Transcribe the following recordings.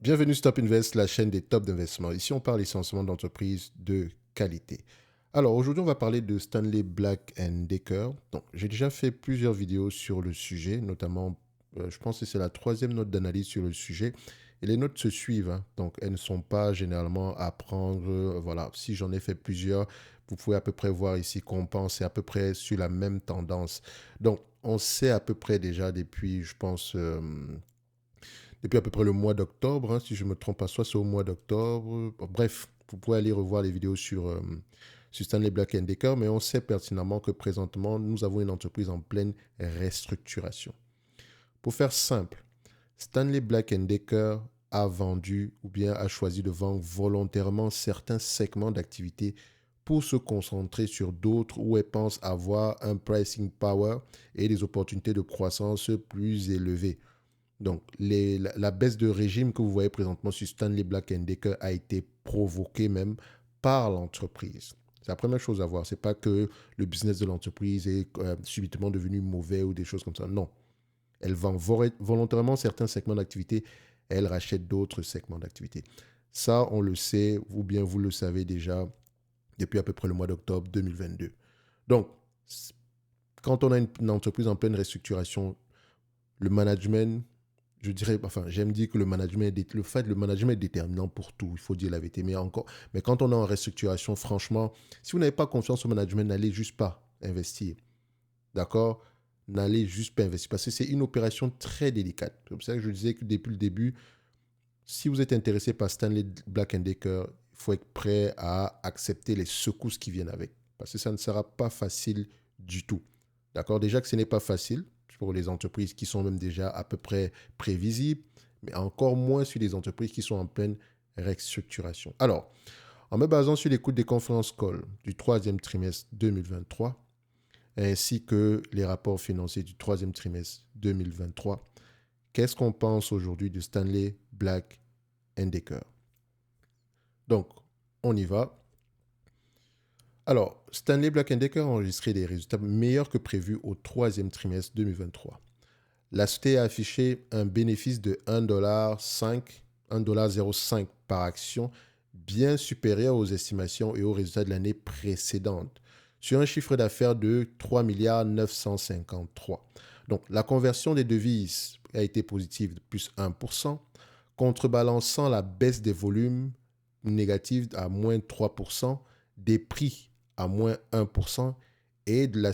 Bienvenue sur Top Invest, la chaîne des tops d'investissement. Ici, on parle essentiellement d'entreprises de qualité. Alors, aujourd'hui, on va parler de Stanley Black Decker. Donc, j'ai déjà fait plusieurs vidéos sur le sujet, notamment, je pense que c'est la troisième note d'analyse sur le sujet. Et les notes se suivent, hein. Donc, elles ne sont pas généralement à prendre. Voilà, si j'en ai fait plusieurs, vous pouvez à peu près voir ici qu'on pense à peu près sur la même tendance. Donc, on sait à peu près déjà depuis, je pense, depuis à peu près le mois d'octobre, hein, si je ne me trompe pas, soit c'est au mois d'octobre. Bon, bref, vous pouvez aller revoir les vidéos sur Stanley Black Decker, mais on sait pertinemment que présentement, nous avons une entreprise en pleine restructuration. Pour faire simple, Stanley Black Decker a vendu ou bien a choisi de vendre volontairement certains segments d'activité pour se concentrer sur d'autres où elle pense avoir un pricing power et des opportunités de croissance plus élevées. Donc, la baisse de régime que vous voyez présentement sur Stanley Black Decker a été provoquée même par l'entreprise. C'est la première chose à voir. Ce n'est pas que le business de l'entreprise est subitement devenu mauvais ou des choses comme ça. Non. Elle vend volontairement certains segments d'activité, elle rachète d'autres segments d'activité. Ça, on le sait, ou bien vous le savez déjà depuis à peu près le mois d'octobre 2022. Donc, quand on a une entreprise en pleine restructuration, le management, je dirais, enfin, j'aime dire que le management, le management est déterminant pour tout, il faut dire la vérité. Mais quand on est en restructuration, franchement, si vous n'avez pas confiance au management, n'allez juste pas investir. D'accord? N'allez juste pas investir parce que c'est une opération très délicate. C'est pour ça que je disais que depuis le début, si vous êtes intéressé par Stanley Black Decker, il faut être prêt à accepter les secousses qui viennent avec. Parce que ça ne sera pas facile du tout. D'accord? Déjà que ce n'est pas facile pour les entreprises qui sont même déjà à peu près prévisibles, mais encore moins sur les entreprises qui sont en pleine restructuration. Alors, en me basant sur l'écoute des conférences call du troisième trimestre 2023, ainsi que les rapports financiers du troisième trimestre 2023, qu'est-ce qu'on pense aujourd'hui de Stanley Black Decker? Donc, on y va. Alors, Stanley Black Decker a enregistré des résultats meilleurs que prévus au troisième trimestre 2023. La société a affiché un bénéfice de 1,05$ par action, bien supérieur aux estimations et aux résultats de l'année précédente, sur un chiffre d'affaires de 3,953 milliards. Donc, la conversion des devises a été positive de plus 1%, contrebalançant la baisse des volumes négative à moins 3%, des prix à moins 1% et de la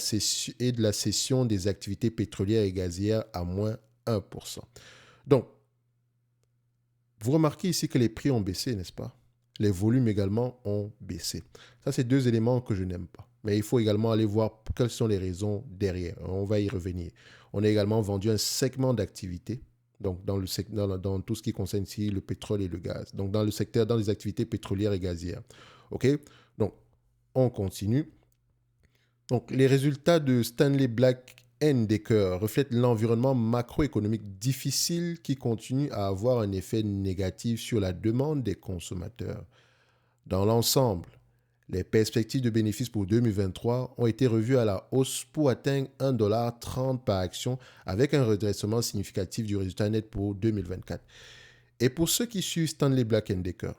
cession des activités pétrolières et gazières à moins 1%. Donc, vous remarquez ici que les prix ont baissé, n'est-ce pas? Les volumes également ont baissé. Ça, c'est deux éléments que je n'aime pas. Mais il faut également aller voir quelles sont les raisons derrière. On va y revenir. On a également vendu un segment d'activité, donc dans tout ce qui concerne ici le pétrole et le gaz. Donc dans le secteur, dans les activités pétrolières et gazières. OK? Donc, on continue. Donc, les résultats de Stanley Black Decker reflètent l'environnement macroéconomique difficile qui continue à avoir un effet négatif sur la demande des consommateurs. Dans l'ensemble, les perspectives de bénéfices pour 2023 ont été revues à la hausse pour atteindre 1,30$ par action avec un redressement significatif du résultat net pour 2024. Et pour ceux qui suivent Stanley Black Decker,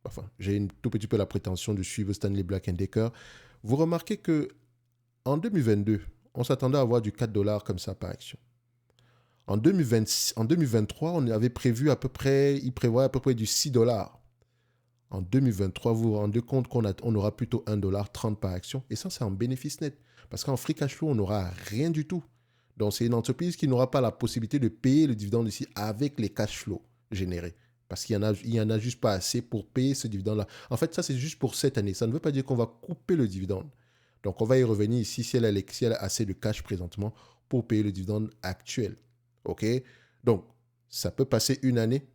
enfin, j'ai un tout petit peu la prétention de suivre Stanley Black Decker, vous remarquez que en 2022, on s'attendait à avoir du 4$ comme ça par action. En 2023, on avait prévu à peu près, il prévoit à peu près du 6$. En 2023, vous vous rendez compte qu'on aura plutôt 1,30$ par action. Et ça, c'est en bénéfice net. Parce qu'en free cash flow, on n'aura rien du tout. Donc, c'est une entreprise qui n'aura pas la possibilité de payer le dividende ici avec les cash flows générés. Parce qu'il y en a juste pas assez pour payer ce dividende-là. En fait, ça, c'est juste pour cette année. Ça ne veut pas dire qu'on va couper le dividende. Donc, on va y revenir ici si elle a assez de cash présentement pour payer le dividende actuel. OK? Donc, ça peut passer une année,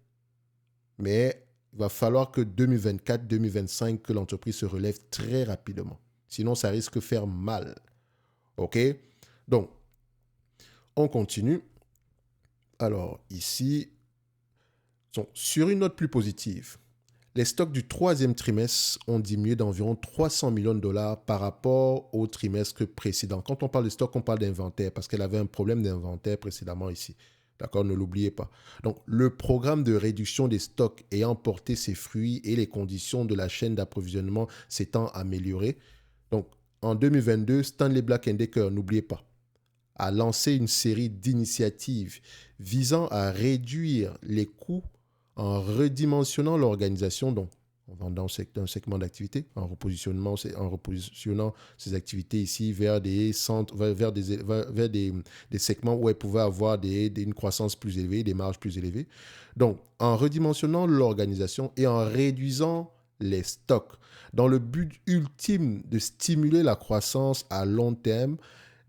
mais il va falloir que 2024-2025, que l'entreprise se relève très rapidement. Sinon, ça risque de faire mal. OK? Donc, on continue. Alors, ici, sur une note plus positive, les stocks du troisième trimestre ont diminué d'environ 300 millions de dollars par rapport au trimestre précédent. Quand on parle de stock, on parle d'inventaire parce qu'elle avait un problème d'inventaire précédemment ici. D'accord, ne l'oubliez pas. Donc, le programme de réduction des stocks ayant porté ses fruits et les conditions de la chaîne d'approvisionnement s'étant améliorées. Donc, en 2022, Stanley Black & Decker, n'oubliez pas, a lancé une série d'initiatives visant à réduire les coûts en redimensionnant l'organisation, donc en vendant un segment d'activité, en repositionnant ces activités ici vers des centres, vers des segments où elles pouvaient avoir une croissance plus élevée, des marges plus élevées. Donc, en redimensionnant l'organisation et en réduisant les stocks, dans le but ultime de stimuler la croissance à long terme,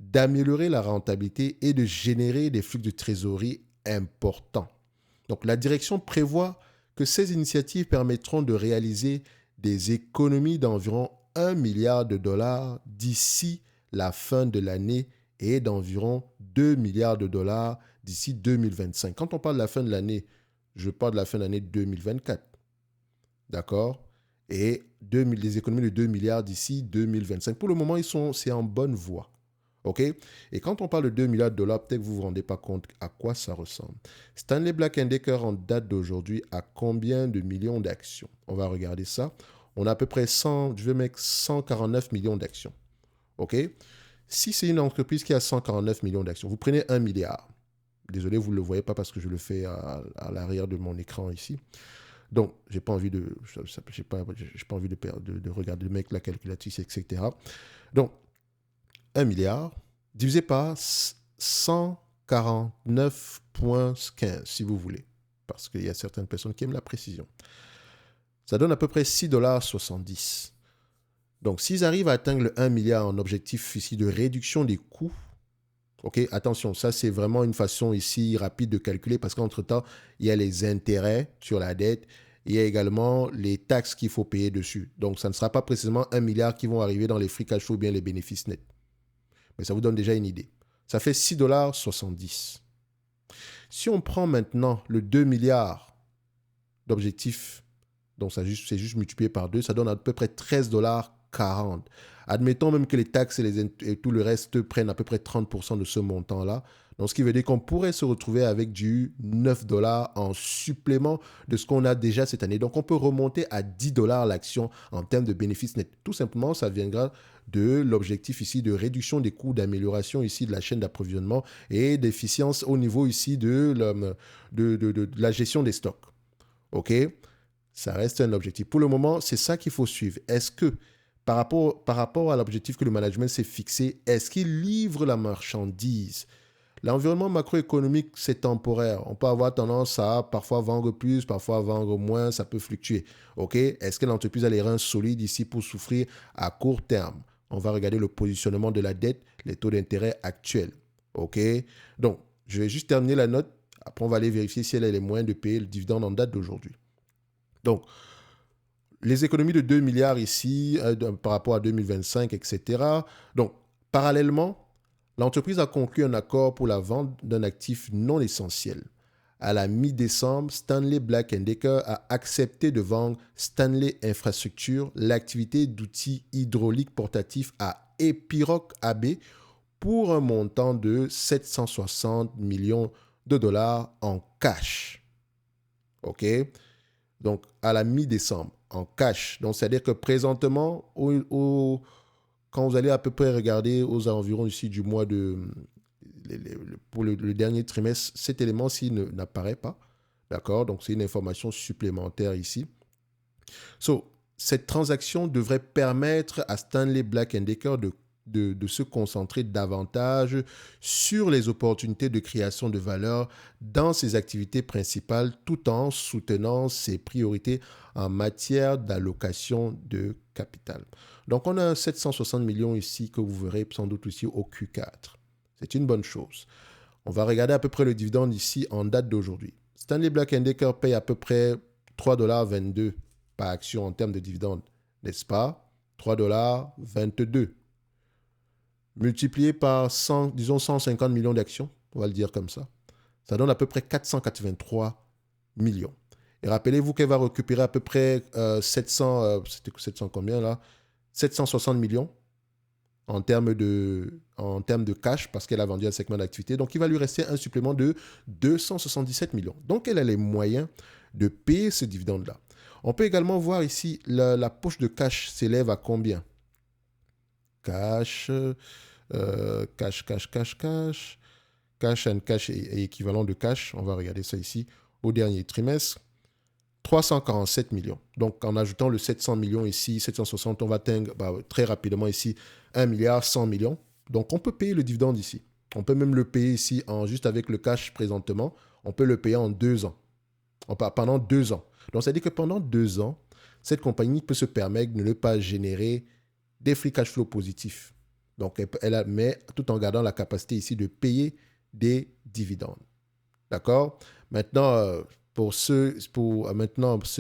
d'améliorer la rentabilité et de générer des flux de trésorerie importants. Donc, la direction prévoit que ces initiatives permettront de réaliser des économies d'environ 1 milliard de dollars d'ici la fin de l'année et d'environ 2 milliards de dollars d'ici 2025. Quand on parle de la fin de l'année, je parle de la fin de l'année 2024. D'accord? Et des économies de 2 milliards d'ici 2025. Pour le moment, c'est en bonne voie. OK? Et quand on parle de 2 milliards de dollars, peut-être que vous ne vous rendez pas compte à quoi ça ressemble. Stanley Black & Decker, en date d'aujourd'hui, a combien de millions d'actions? On va regarder ça. On a à peu près 149 millions d'actions. OK? Si c'est une entreprise qui a 149 millions d'actions, vous prenez 1 milliard. Désolé, vous ne le voyez pas parce que je le fais à l'arrière de mon écran ici. Donc, j'ai pas envie de regarder le mec, la calculatrice, etc. Donc, 1 milliard divisé par 149,15 si vous voulez, parce qu'il y a certaines personnes qui aiment la précision. Ça donne à peu près 6,70 $. Donc, s'ils arrivent à atteindre le 1 milliard en objectif ici de réduction des coûts, ok, attention, ça c'est vraiment une façon ici rapide de calculer parce qu'entre-temps, il y a les intérêts sur la dette, il y a également les taxes qu'il faut payer dessus. Donc, ça ne sera pas précisément 1 milliard qui vont arriver dans les free cash flow ou bien les bénéfices nets. Mais ça vous donne déjà une idée. Ça fait 6,70 $. Si on prend maintenant le 2 milliards d'objectifs, donc c'est juste multiplié par 2, ça donne à peu près 13,40 $. Admettons même que les taxes et tout le reste prennent à peu près 30% de ce montant-là. Donc, ce qui veut dire qu'on pourrait se retrouver avec du 9 $ en supplément de ce qu'on a déjà cette année. Donc, on peut remonter à 10 $ l'action en termes de bénéfices nets. Tout simplement, ça viendra de l'objectif ici de réduction des coûts, d'amélioration ici de la chaîne d'approvisionnement et d'efficience au niveau ici de la gestion des stocks. OK? Ça reste un objectif. Pour le moment, c'est ça qu'il faut suivre. Est-ce que par rapport à l'objectif que le management s'est fixé, est-ce qu'il livre la marchandise? L'environnement macroéconomique, c'est temporaire. On peut avoir tendance à parfois vendre plus, parfois vendre moins, ça peut fluctuer. OK? Est-ce que l'entreprise a les reins solides ici pour souffrir à court terme? On va regarder le positionnement de la dette, les taux d'intérêt actuels. OK? Donc, je vais juste terminer la note. Après, on va aller vérifier si elle a les moyens de payer le dividende en date d'aujourd'hui. Donc, les économies de 2 milliards ici par rapport à 2025, etc. Donc, parallèlement, l'entreprise a conclu un accord pour la vente d'un actif non essentiel. À la mi-décembre, Stanley Black & Decker a accepté de vendre Stanley Infrastructure, l'activité d'outils hydrauliques portatifs à Epiroc AB pour un montant de 760 millions de dollars en cash. OK? Donc, à la mi-décembre, en cash. Donc, c'est-à-dire que présentement, quand vous allez à peu près regarder aux environs ici du mois pour le dernier trimestre, cet élément-ci n'apparaît pas. D'accord? Donc, c'est une information supplémentaire ici. Cette transaction devrait permettre à Stanley Black & Decker de se concentrer davantage sur les opportunités de création de valeur dans ses activités principales tout en soutenant ses priorités en matière d'allocation de capital. Donc, on a 760 millions ici que vous verrez sans doute aussi au Q4. C'est une bonne chose. On va regarder à peu près le dividende ici en date d'aujourd'hui. Stanley Black & Decker paye à peu près 3,22 $ par action en termes de dividende, n'est-ce pas? 3,22 $. Multiplié par 150 millions d'actions, on va le dire comme ça, ça donne à peu près 483 millions. Et rappelez-vous qu'elle va récupérer à peu près 760 millions en termes de cash parce qu'elle a vendu un segment d'activité. Donc, il va lui rester un supplément de 277 millions. Donc, elle a les moyens de payer ce dividende-là. On peut également voir ici, la poche de cash s'élève à combien? Cash, cash. Cash and cash est équivalent de cash. On va regarder ça ici. Au dernier trimestre, 347 millions. Donc, en ajoutant le 700 millions ici, 760, on va atteindre très rapidement ici 1 milliard 100 millions. Donc, on peut payer le dividende ici. On peut même le payer ici juste avec le cash présentement. On peut le payer en 2 ans. Pendant 2 ans. Donc, ça veut dire que pendant 2 ans, cette compagnie peut se permettre de ne pas générer des free cash flow positifs. Donc, mais tout en gardant la capacité ici de payer des dividendes. D'accord? Maintenant, pour ceux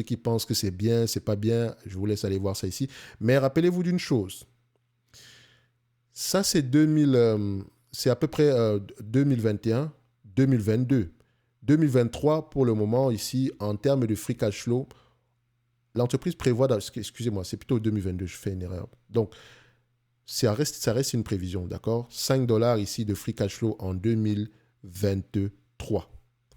qui pensent que c'est bien, c'est pas bien, je vous laisse aller voir ça ici. Mais rappelez-vous d'une chose. Ça, c'est c'est à peu près 2021, 2022. 2023, pour le moment, ici, en termes de free cash flow, l'entreprise prévoit, excusez-moi, c'est plutôt 2022, je fais une erreur. Donc, ça reste une prévision, d'accord? 5 dollars ici de free cash flow en 2023.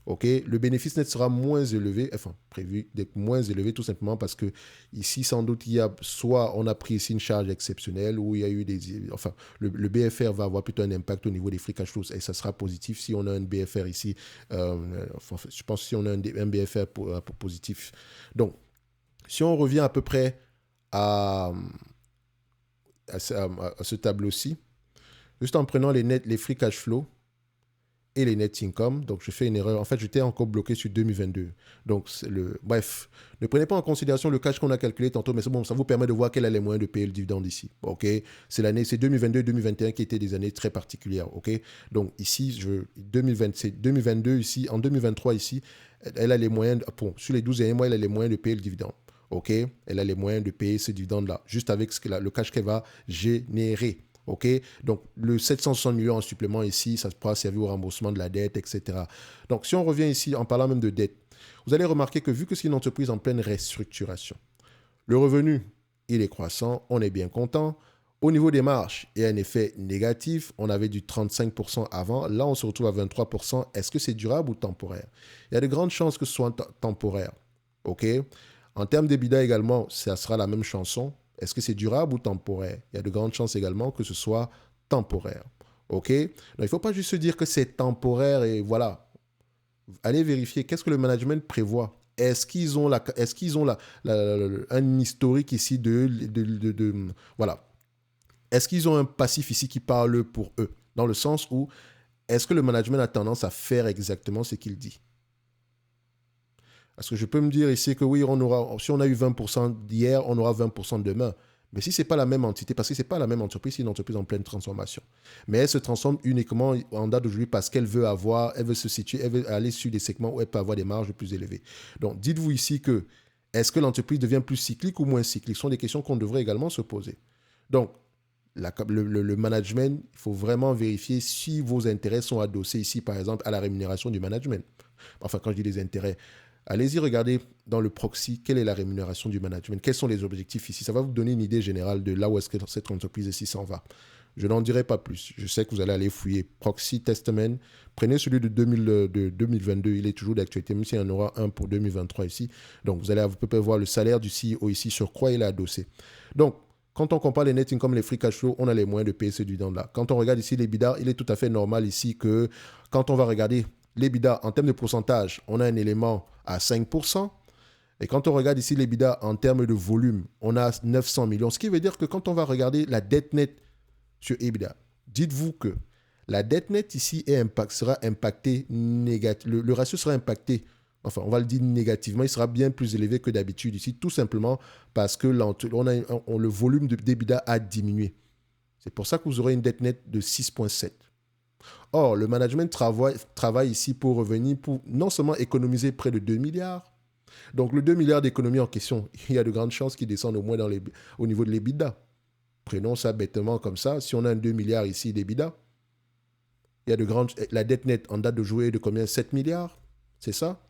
OK? Le bénéfice net sera moins élevé, enfin, prévu d'être moins élevé tout simplement parce que ici, sans doute, soit on a pris ici une charge exceptionnelle ou il y a eu enfin, le BFR va avoir plutôt un impact au niveau des free cash flows et ça sera positif si on a un BFR ici. Je pense si on a un BFR pour positif. Donc, si on revient à peu près à ce tableau-ci, juste en prenant les free cash flow et les net income, donc je fais une erreur. En fait, j'étais encore bloqué sur 2022. Donc, bref, ne prenez pas en considération le cash qu'on a calculé tantôt, mais c'est bon, ça vous permet de voir quel est les moyens de payer le dividende ici. OK? C'est 2022-2021 qui étaient des années très particulières. OK? Donc, ici, 2022 ici, en 2023 ici, elle a les moyens, sur les 12 derniers mois, elle a les moyens de payer le dividende. OK? Elle a les moyens de payer ce dividende-là, juste avec le cash qu'elle va générer. OK? Donc, le 760 millions en supplément ici, ça pourra servir au remboursement de la dette, etc. Donc, si on revient ici en parlant même de dette, vous allez remarquer que vu que c'est une entreprise en pleine restructuration, le revenu, il est croissant, on est bien content. Au niveau des marges, il y a un effet négatif. On avait du 35% avant. Là, on se retrouve à 23%. Est-ce que c'est durable ou temporaire? Il y a de grandes chances que ce soit temporaire. OK? En termes d'EBITDA également, ça sera la même chanson. Est-ce que c'est durable ou temporaire? Il y a de grandes chances également que ce soit temporaire. OK? Donc, il ne faut pas juste se dire que c'est temporaire et voilà. Allez vérifier qu'est-ce que le management prévoit. Est-ce qu'ils ont, un historique ici voilà. Est-ce qu'ils ont un passif ici qui parle pour eux? Dans le sens où, est-ce que le management a tendance à faire exactement ce qu'il dit? Parce que je peux me dire ici que oui, si on a eu 20% d'hier, on aura 20% demain. Mais si ce n'est pas la même entité, parce que ce n'est pas la même entreprise, c'est une entreprise en pleine transformation. Mais elle se transforme uniquement en date d'aujourd'hui parce qu'elle veut se situer, elle veut aller sur des segments où elle peut avoir des marges plus élevées. Donc, dites-vous ici que, est-ce que l'entreprise devient plus cyclique ou moins cyclique? Ce sont des questions qu'on devrait également se poser. Donc, le management, il faut vraiment vérifier si vos intérêts sont adossés ici, par exemple, à la rémunération du management. Enfin, quand je dis les intérêts, allez-y regarder dans le proxy quelle est la rémunération du management, quels sont les objectifs ici. Ça va vous donner une idée générale de là où est-ce que cette entreprise ici s'en va. Je n'en dirai pas plus. Je sais que vous allez aller fouiller Proxy Testament. Prenez celui de 2022, il est toujours d'actualité, même s'il y en aura un pour 2023 ici. Donc, vous pouvez voir le salaire du CEO ici, sur quoi il est adossé. Donc, quand on compare les net income, les free cash flow, on a les moyens de payer ce dividende-là. Quand on regarde ici les l'EBITDA, il est tout à fait normal ici que quand on va regarder l'EBITDA en termes de pourcentage, on a un élément à 5%. Et quand on regarde ici l'EBITDA en termes de volume, on a 900 millions. Ce qui veut dire que quand on va regarder la dette nette sur EBITDA, dites-vous que la dette nette ici sera impactée négativement. Le ratio sera impacté, enfin on va le dire négativement, il sera bien plus élevé que d'habitude ici, tout simplement parce que le volume d'EBITDA a diminué. C'est pour ça que vous aurez une dette nette de 6,7. Or, le management travaille ici pour revenir, pour non seulement économiser près de 2 milliards. Donc, le 2 milliards d'économies en question, il y a de grandes chances qu'il descende au moins au niveau de l'EBITDA. Prenons ça bêtement comme ça. Si on a un 2 milliards ici d'EBITDA, la dette nette en date de jouer de combien? 7 milliards. C'est ça?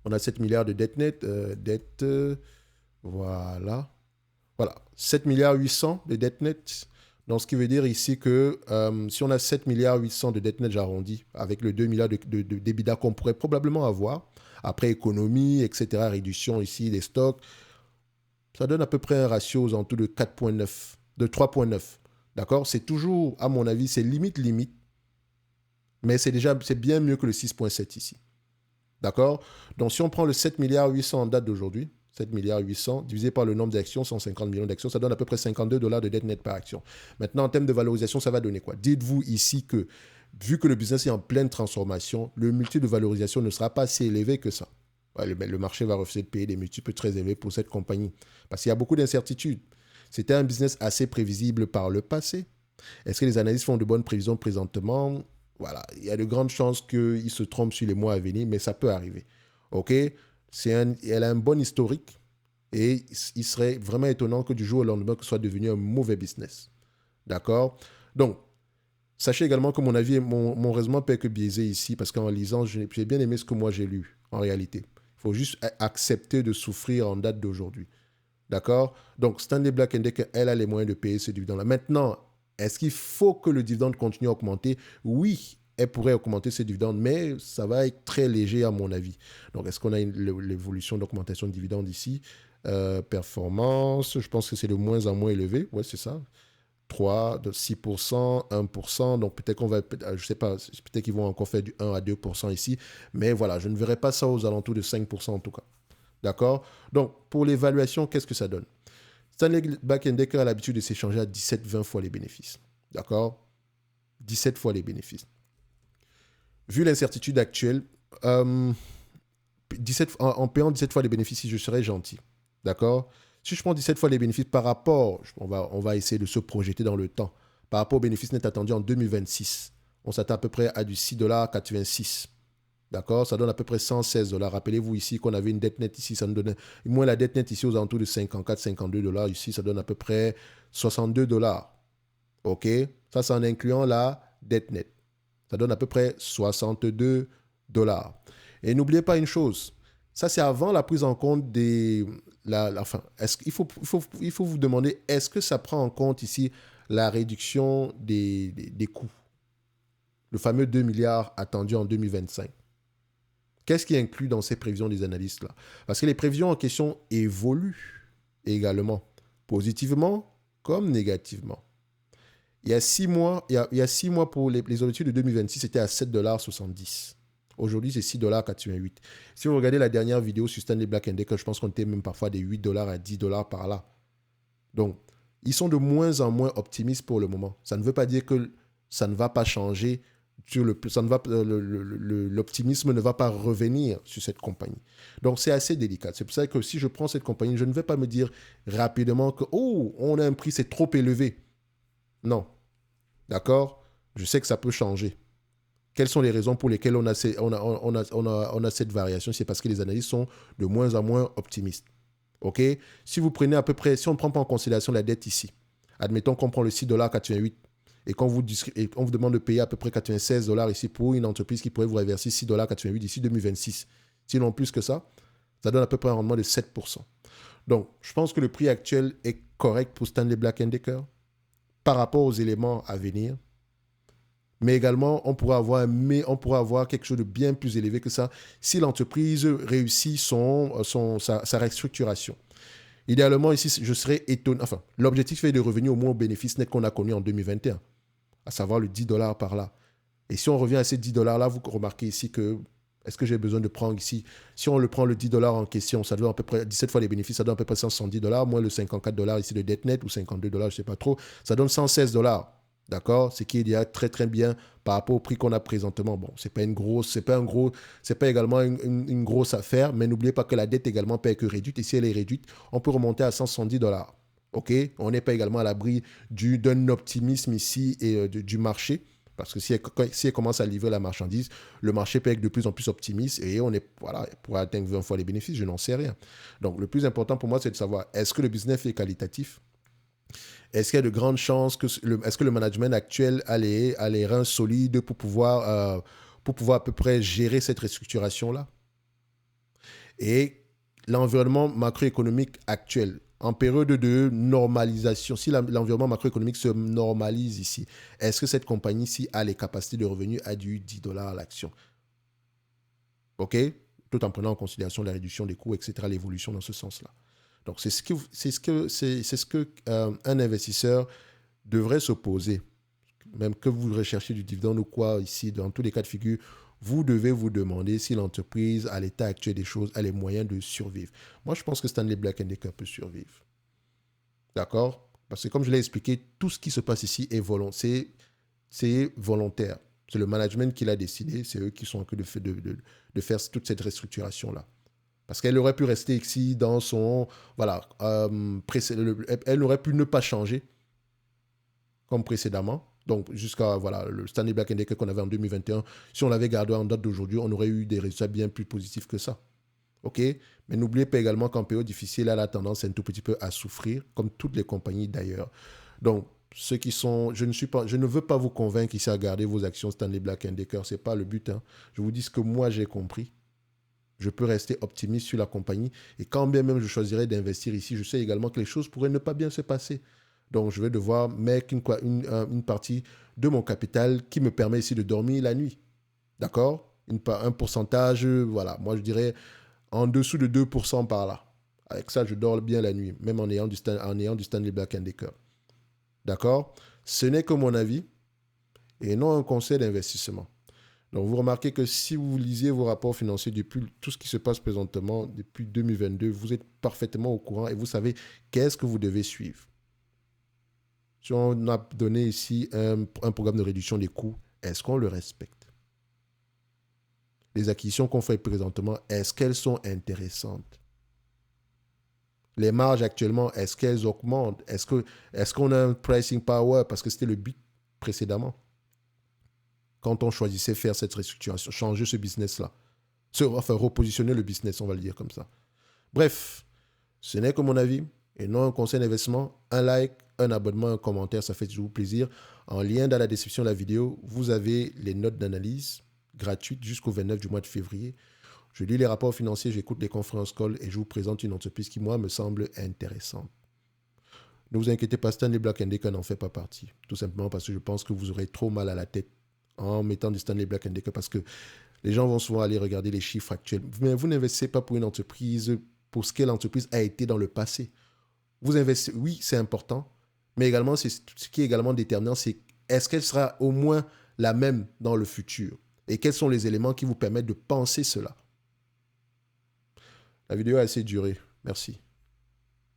On a 7 milliards de dette nette. Voilà. Voilà. 7 milliards 800 de dette nette. Donc, ce qui veut dire ici que si on a 7 milliards 800 de dette nette, j'arrondis, avec le 2 milliards d'EBITDA qu'on pourrait probablement avoir, après économie, etc., réduction ici des stocks, ça donne à peu près un ratio aux alentours de 4,9, de 3,9. D'accord? C'est toujours, à mon avis, c'est limite, mais c'est bien mieux que le 6,7 ici. D'accord? Donc, si on prend le 7 milliards 800 en date d'aujourd'hui, 7 milliards 800 divisé par le nombre d'actions, 150 millions d'actions, ça donne à peu près 52 dollars de dette nette par action. Maintenant, en termes de valorisation, ça va donner quoi? Dites-vous ici que, vu que le business est en pleine transformation, le multiple de valorisation ne sera pas si élevé que ça. Ouais, le marché va refuser de payer des multiples très élevés pour cette compagnie. Parce qu'il y a beaucoup d'incertitudes. C'était un business assez prévisible par le passé. Est-ce que les analystes font de bonnes prévisions présentement? Voilà, il y a de grandes chances qu'ils se trompent sur les mois à venir, mais ça peut arriver. OK? Elle a un bon historique et il serait vraiment étonnant que du jour au lendemain, que ce soit devenu un mauvais business. D'accord? Donc, sachez également que mon avis, mon raisonnement peut être biaisé ici parce qu'en lisant, j'ai bien aimé ce que moi j'ai lu en réalité. Il faut juste accepter de souffrir en date d'aujourd'hui. D'accord? Donc, Stanley Black & Decker, elle a les moyens de payer ce dividende-là. Maintenant, est-ce qu'il faut que le dividende continue à augmenter? Oui, elle pourrait augmenter ce dividende, mais ça va être très léger à mon avis. Donc, est-ce qu'on a l'évolution d'augmentation de dividende ici? Performance, je pense que c'est de moins en moins élevé. Ouais, c'est ça. 3, de 6%, 1%. Donc, peut-être qu'on va, je sais pas, peut-être qu'ils vont encore faire du 1 à 2% ici. Mais voilà, je ne verrai pas ça aux alentours de 5% en tout cas. D'accord? Donc, pour l'évaluation, qu'est-ce que ça donne? Stanley Black & Decker a l'habitude de s'échanger à 17-20 fois les bénéfices. D'accord? 17 fois les bénéfices. Vu l'incertitude actuelle, 17, en payant 17 fois les bénéfices, je serais gentil. D'accord? Si je prends 17 fois les bénéfices par rapport, on va essayer de se projeter dans le temps, par rapport aux bénéfices nets attendus en 2026, on s'attend à peu près à du 6,86 $. D'accord? Ça donne à peu près 116 dollars. Rappelez-vous ici qu'on avait une dette nette ici, ça nous donnait, moins la dette nette ici aux alentours de 54, 52 dollars. Ici, ça donne à peu près 62 dollars. OK? Ça, c'est en incluant la dette nette. Ça donne à peu près 62 dollars. Et n'oubliez pas une chose, ça, c'est avant la prise en compte des... enfin, il faut vous demander, est-ce que ça prend en compte ici la réduction des coûts? Le fameux 2 milliards attendu en 2025. Qu'est-ce qui est inclus dans ces prévisions des analystes-là? Parce que les prévisions en question évoluent également, positivement comme négativement. Il y a 6 mois, il y a 6 mois pour les objectifs de 2026, c'était à 7,70 $. Aujourd'hui, c'est 6,88 $. Si vous regardez la dernière vidéo sur Stanley Black & Decker, je pense qu'on était même parfois des 8 $ à 10 $ par là. Donc, ils sont de moins en moins optimistes pour le moment. Ça ne veut pas dire que ça ne va pas changer. L'optimisme ne va pas revenir sur cette compagnie. Donc, c'est assez délicat. C'est pour ça que si je prends cette compagnie, je ne vais pas me dire rapidement que, oh, on a un prix, c'est trop élevé. Non. D'accord? Je sais que ça peut changer. Quelles sont les raisons pour lesquelles on a cette variation? C'est parce que les analystes sont de moins en moins optimistes. OK? Si vous prenez à peu près, si on ne prend pas en considération la dette ici, admettons qu'on prend le 6,88 $ et qu'on vous demande de payer à peu près 96 $ ici pour une entreprise qui pourrait vous reverser 6,88 $ d'ici 2026. Sinon plus que ça donne à peu près un rendement de 7%. Donc, je pense que le prix actuel est correct pour Stanley Black & Decker par rapport aux éléments à venir. Mais également, on pourra avoir quelque chose de bien plus élevé que ça si l'entreprise réussit sa restructuration. Idéalement, ici, je serais étonné. Enfin, l'objectif est de revenir au moins au bénéfice net qu'on a connu en 2021, à savoir le 10 $ par là. Et si on revient à ces 10 $ là, vous remarquez ici que, est-ce que j'ai besoin de prendre ici, si on le prend le 10 $ en question, ça donne à peu près 17 fois les bénéfices, ça donne à peu près 170 $, moins le 54 $ ici de dette nette, ou 52 $, je ne sais pas trop, ça donne 116 $. D'accord? Ce qui est déjà très très bien par rapport au prix qu'on a présentement. Bon, c'est pas également une grosse affaire, mais n'oubliez pas que la dette également peut être réduite. Et si elle est réduite, on peut remonter à 170 $. OK? On n'est pas également à l'abri d'un optimisme ici et du marché. Parce que si elle commence à livrer la marchandise, le marché peut être de plus en plus optimiste et on est, voilà, pour atteindre 20 fois les bénéfices, je n'en sais rien. Donc, le plus important pour moi, c'est de savoir, est-ce que le business est qualitatif? Est-ce qu'il y a de grandes chances est-ce que le management actuel a les reins solides pour pouvoir à peu près gérer cette restructuration-là? Et l'environnement macroéconomique actuel, en période de normalisation, si l'environnement macroéconomique se normalise ici, est-ce que cette compagnie-ci a les capacités de revenus à du 10 dollars à l'action? OK? Tout en prenant en considération la réduction des coûts, etc., l'évolution dans ce sens-là. Donc, c'est ce que un investisseur devrait se poser. Même que vous recherchez du dividende ou quoi ici, dans tous les cas de figure, vous devez vous demander si l'entreprise, à l'état actuel des choses, a les moyens de survivre. Moi, je pense que Stanley Black & Decker peut survivre. D'accord? Parce que comme je l'ai expliqué, tout ce qui se passe ici est volontaire. C'est volontaire. C'est le management qui l'a décidé. C'est eux qui sont en train de faire toute cette restructuration-là. Parce qu'elle aurait pu rester ici dans son... Voilà. Elle aurait pu ne pas changer comme précédemment. Donc, jusqu'à voilà, le Stanley Black & Decker qu'on avait en 2021, si on l'avait gardé en date d'aujourd'hui, on aurait eu des résultats bien plus positifs que ça. OK? Mais n'oubliez pas également qu'en période difficile, elle a tendance un tout petit peu à souffrir, comme toutes les compagnies d'ailleurs. Donc, ceux qui sont... Je ne veux pas vous convaincre ici à garder vos actions Stanley Black & Decker. Ce n'est pas le but. Hein. Je vous dis ce que moi, j'ai compris. Je peux rester optimiste sur la compagnie. Et quand bien même je choisirais d'investir ici, je sais également que les choses pourraient ne pas bien se passer. Donc, je vais devoir mettre une partie de mon capital qui me permet ici de dormir la nuit. D'accord? Un pourcentage, voilà. Moi, je dirais en dessous de 2% par là. Avec ça, je dors bien la nuit, même en ayant du Stanley Black & Decker. D'accord? Ce n'est que mon avis et non un conseil d'investissement. Donc, vous remarquez que si vous lisez vos rapports financiers depuis tout ce qui se passe présentement, depuis 2022, vous êtes parfaitement au courant et vous savez qu'est-ce que vous devez suivre. Si on a donné ici un programme de réduction des coûts, est-ce qu'on le respecte? Les acquisitions qu'on fait présentement, est-ce qu'elles sont intéressantes? Les marges actuellement, est-ce qu'elles augmentent? Est-ce qu'on a un pricing power? Parce que c'était le but précédemment. Quand on choisissait faire cette restructuration, changer ce business-là. Enfin, repositionner le business, on va le dire comme ça. Bref, ce n'est que mon avis et non un conseil d'investissement. Un like, un abonnement, un commentaire, ça fait toujours plaisir. En lien dans la description de la vidéo, vous avez les notes d'analyse gratuites jusqu'au 29 du mois de février. Je lis les rapports financiers, j'écoute les conférences call et je vous présente une entreprise qui, moi, me semble intéressante. Ne vous inquiétez pas, Stanley Black & Decker n'en fait pas partie. Tout simplement parce que je pense que vous aurez trop mal à la tête en mettant du Stanley Black & Decker parce que les gens vont souvent aller regarder les chiffres actuels. Mais vous n'investissez pas pour une entreprise, pour ce que l'entreprise a été dans le passé. Vous investissez, oui, c'est important, mais également, ce qui est également déterminant, c'est est-ce qu'elle sera au moins la même dans le futur? Et quels sont les éléments qui vous permettent de penser cela? La vidéo a assez duré. Merci.